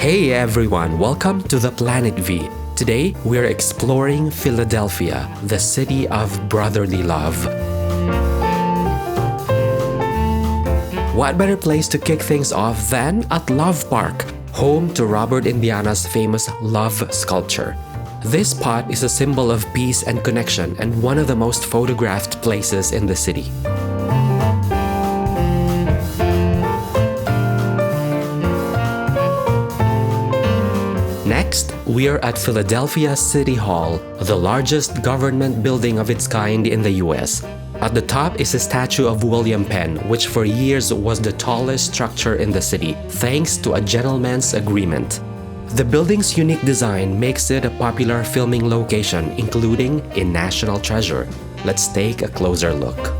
Hey everyone, welcome to the Planet V. Today, we're exploring Philadelphia, the city of brotherly love. What better place to kick things off than at Love Park, home to Robert Indiana's famous love sculpture. This spot is a symbol of peace and connection and one of the most photographed places in the city. Next, we are at Philadelphia City Hall, the largest government building of its kind in the U.S. At the top is a statue of William Penn, which for years was the tallest structure in the city, thanks to a gentleman's agreement. The building's unique design makes it a popular filming location, including in National Treasure. Let's take a closer look.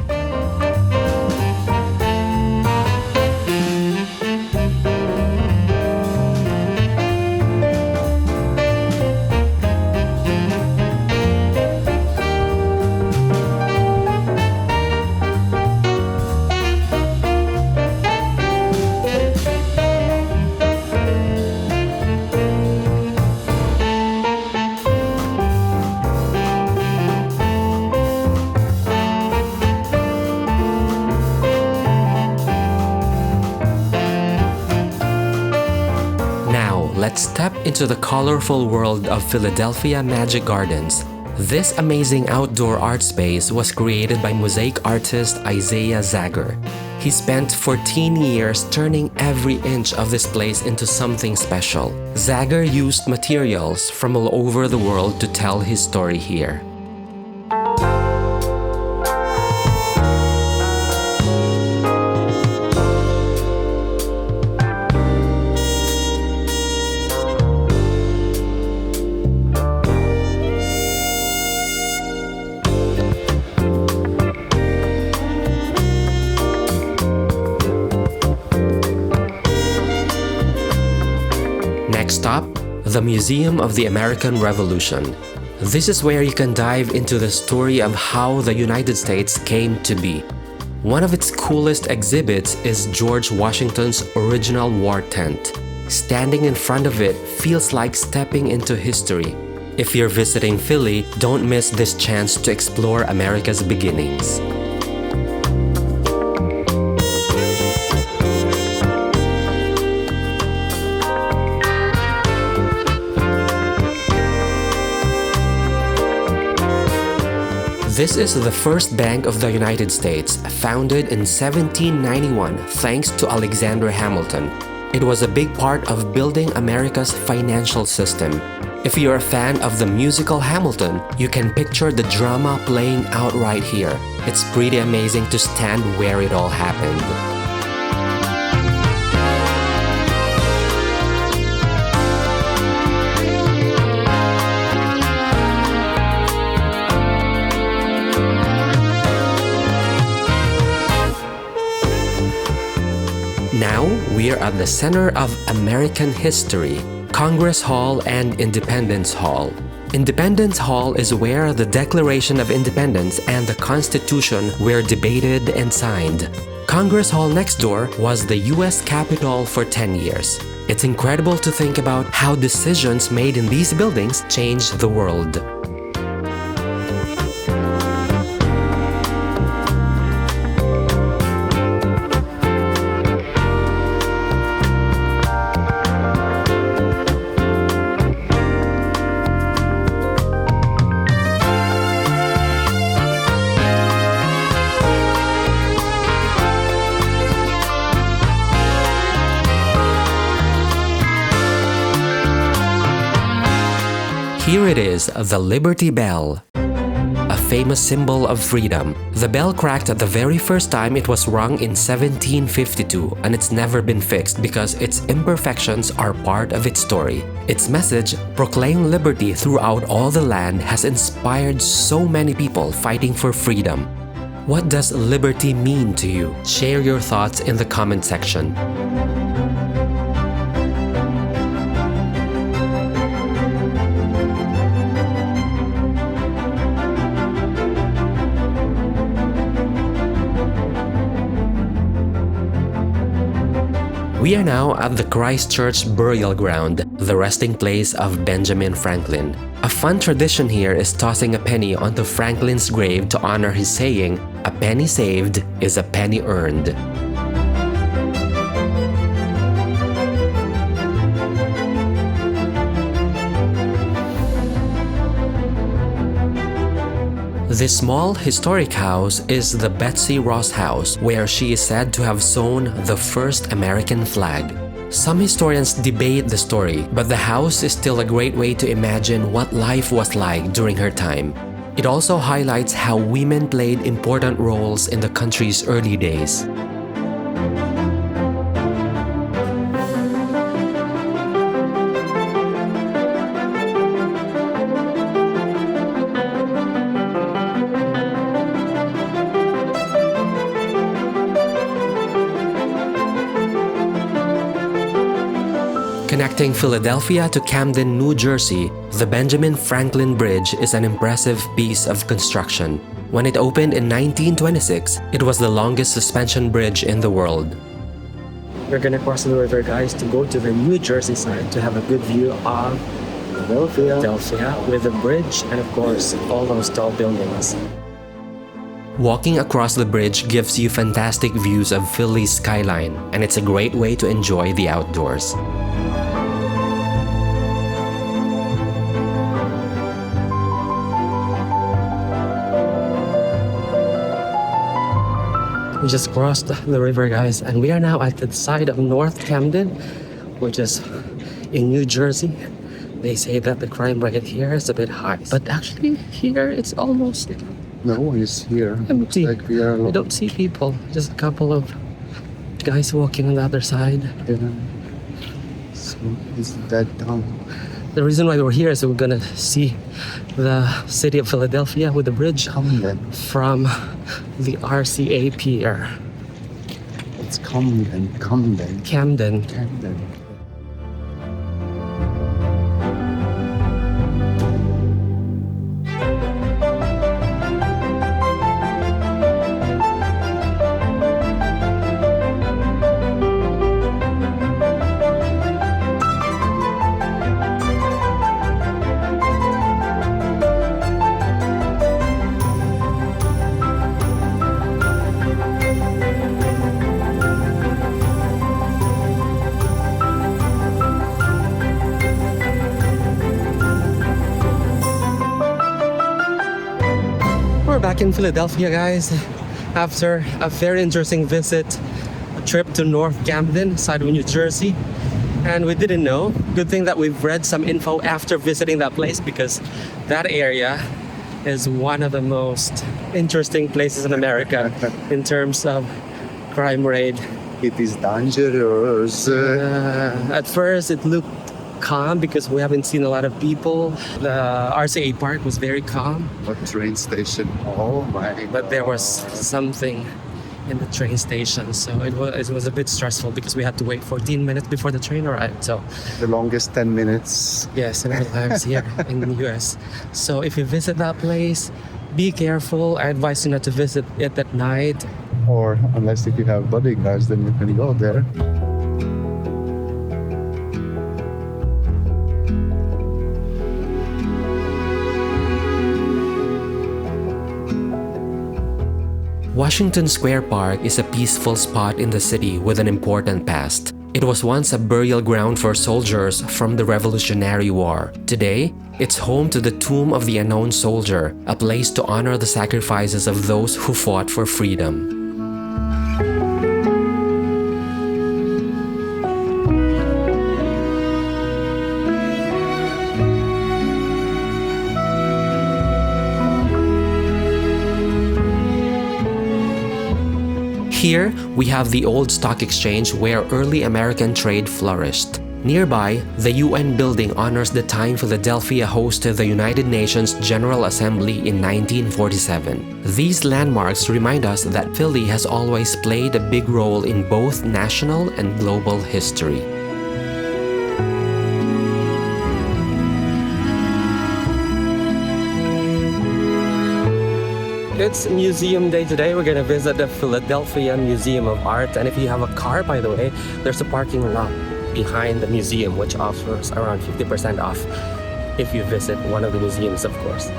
Let's step into the colorful world of Philadelphia Magic Gardens. This amazing outdoor art space was created by mosaic artist Isaiah Zager. He spent 14 years turning every inch of this place into something special. Zager used materials from all over the world to tell his story here. Next stop, the Museum of the American Revolution. This is where you can dive into the story of how the United States came to be. One of its coolest exhibits is George Washington's original war tent. Standing in front of it feels like stepping into history. If you're visiting Philly, don't miss this chance to explore America's beginnings. This is the first bank of the United States, founded in 1791 thanks to Alexander Hamilton. It was a big part of building America's financial system. If you're a fan of the musical Hamilton, you can picture the drama playing out right here. It's pretty amazing to stand where it all happened. Now, we're at the center of American history, Congress Hall and Independence Hall. Independence Hall is where the Declaration of Independence and the Constitution were debated and signed. Congress Hall next door was the U.S. Capitol for 10 years. It's incredible to think about how decisions made in these buildings changed the world. Here it is, the Liberty Bell, a famous symbol of freedom. The bell cracked the very first time it was rung in 1752, and it's never been fixed because its imperfections are part of its story. Its message, proclaim liberty throughout all the land, has inspired so many people fighting for freedom. What does liberty mean to you? Share your thoughts in the comment section. We are now at the Christchurch Burial Ground, the resting place of Benjamin Franklin. A fun tradition here is tossing a penny onto Franklin's grave to honor his saying, "A penny saved is a penny earned." This small, historic house is the Betsy Ross House, where she is said to have sewn the first American flag. Some historians debate the story, but the house is still a great way to imagine what life was like during her time. It also highlights how women played important roles in the country's early days. Connecting Philadelphia to Camden, New Jersey, the Benjamin Franklin Bridge is an impressive piece of construction. When it opened in 1926, it was the longest suspension bridge in the world. We're gonna cross the river, guys, to go to the New Jersey side to have a good view of Philadelphia with the bridge and, of course, all those tall buildings. Walking across the bridge gives you fantastic views of Philly's skyline, and it's a great way to enjoy the outdoors. We just crossed the river, guys, and we are now at the side of North Camden, which is in New Jersey. They say that the crime rate here is a bit high, but actually here it's almost No one is here. empty. Like we are I don't see people, just a couple of guys walking on the other side. So it's that town. The reason why we're here is we're gonna see the city of Philadelphia with the bridge Camden. from the RCA pier. It's Camden. Camden. Camden. We're back in Philadelphia, guys, after a very interesting visit, a trip to North Camden, side of New Jersey. And we didn't know. Good thing that we've read some info after visiting that place, because that area is one of the most interesting places in America in terms of crime rate. It is dangerous. At first, it looked calm because we haven't seen a lot of people. The RCA park was very calm, A train station. Oh my but there was something in the train station, so it was a bit stressful because we had to wait 14 minutes before the train arrived. So the longest 10 minutes. yes, in our lives here in the US. So if you visit that place, be careful. I advise you not to visit it at night. Or unless if you have bodyguards, then you can go there. Washington Square Park is a peaceful spot in the city with an important past. It was once a burial ground for soldiers from the Revolutionary War. Today, it's home to the Tomb of the Unknown Soldier, a place to honor the sacrifices of those who fought for freedom. Here, we have the old stock exchange where early American trade flourished. Nearby, the UN building honors the time Philadelphia hosted the United Nations General Assembly in 1947. These landmarks remind us that Philly has always played a big role in both national and global history. it's museum day today. We're gonna visit the Philadelphia Museum of Art. And if you have a car, by the way, there's a parking lot behind the museum which offers around 50% off if you visit one of the museums, of course.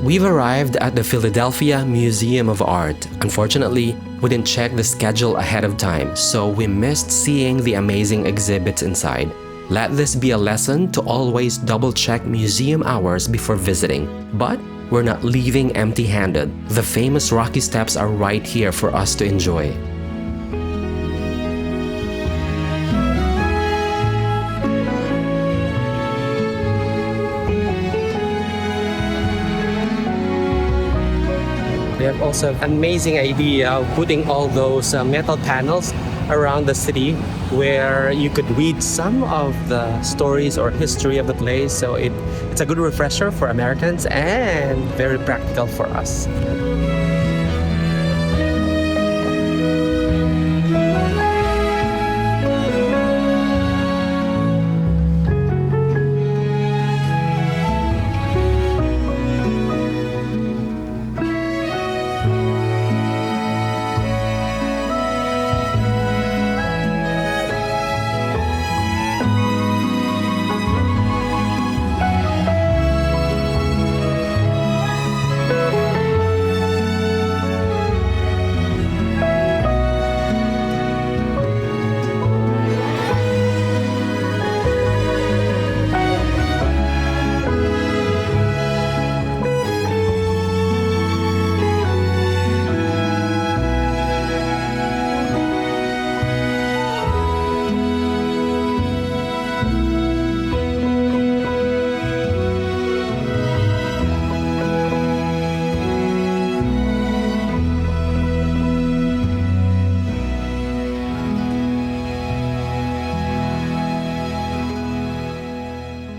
We've arrived at the Philadelphia Museum of Art. Unfortunately, we didn't check the schedule ahead of time, so we missed seeing the amazing exhibits inside. Let this be a lesson to always double-check museum hours before visiting. But we're not leaving empty-handed. The famous rocky steps are right here for us to enjoy. They have also an amazing idea of putting all those metal panels around the city where you could read some of the stories or history of the place. So it's a good refresher for Americans and very practical for us.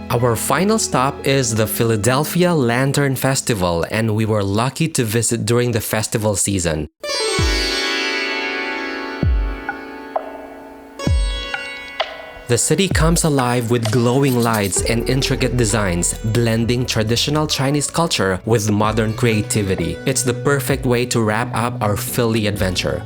Our final stop is the Philadelphia Lantern Festival, and we were lucky to visit during the festival season. The city comes alive with glowing lights and intricate designs, blending traditional Chinese culture with modern creativity. It's the perfect way to wrap up our Philly adventure.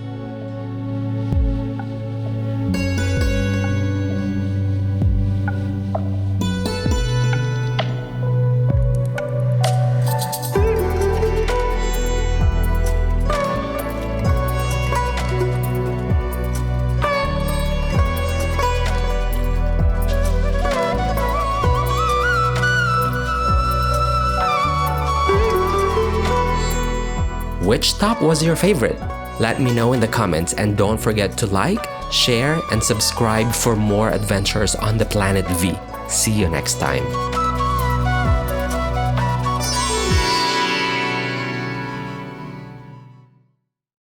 Which stop was your favorite? Let me know in the comments, and don't forget to like, share, and subscribe for more adventures on the Planet V. See you next time.